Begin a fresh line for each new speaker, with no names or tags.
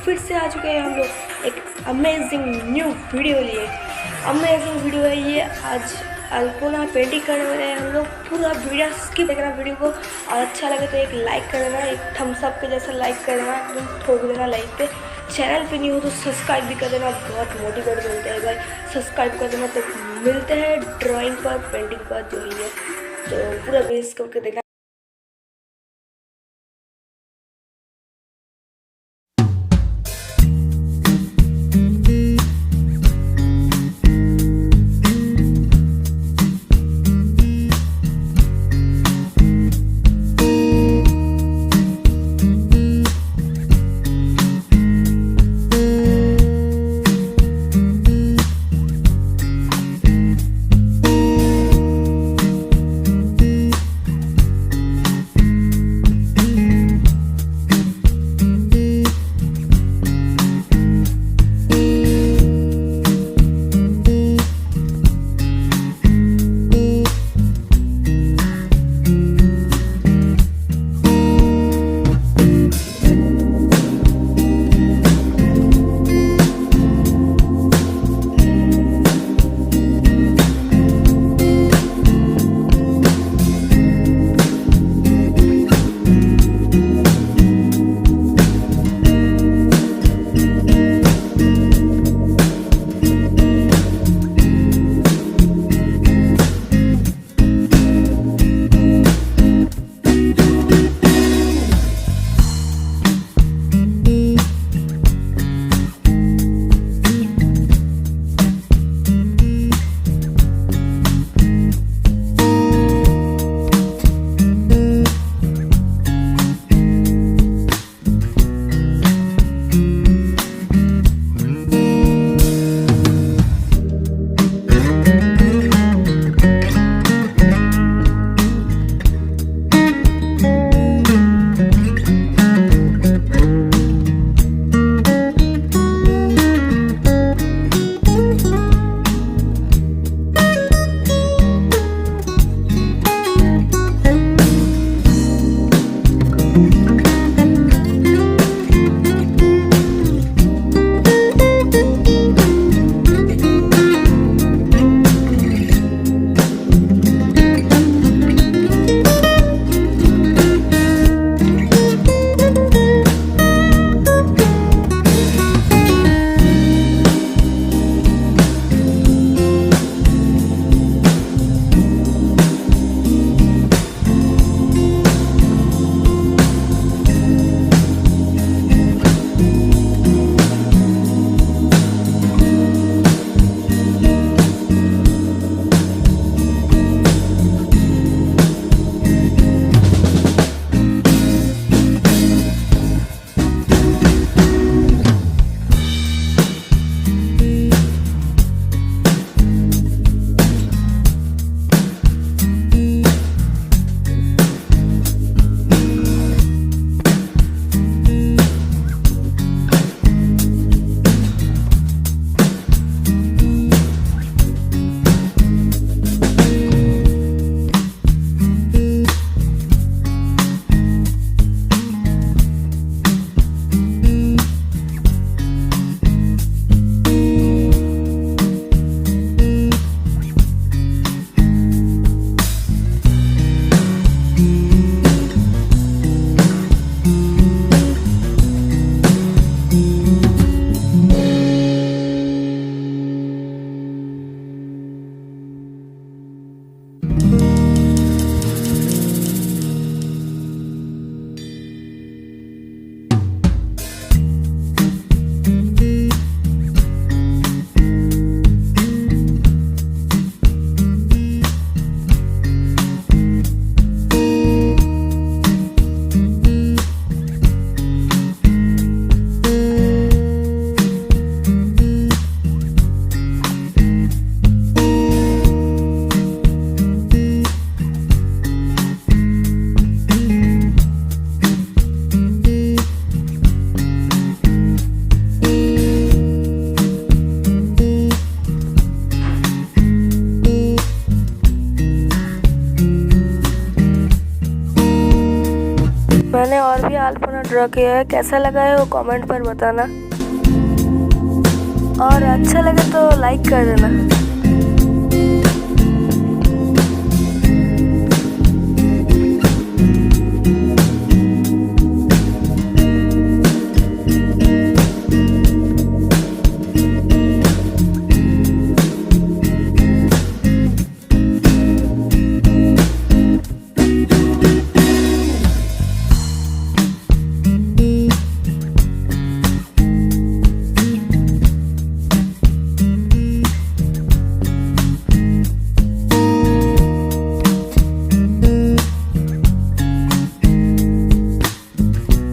फिर से आ चुके हैं हम लोग एक अमेजिंग न्यू वीडियो लिए। अमेजिंग वीडियो है ये। आज अल्पोना पेंटिंग करने वाले हैं हम लोग। पूरा वीडियो स्किप देखना वीडियो को, और अच्छा लगे तो एक लाइक कर देना, एक थम्स अप के जैसा लाइक कर देना, एकदम ठोक देना लाइक पे। चैनल पे नहीं हो तो सब्सक्राइब भी कर देना, बहुत मोटिवेट मिलते हैं भाई, सब्सक्राइब कर देना। तो मिलते हैं ड्राइंग पर, पेंटिंग पर जो ही है, तो पूरा बेस करके देखना। ड्रा किया है। कैसा लगा है वो कमेंट पर बताना, और अच्छा लगे तो लाइक कर देना।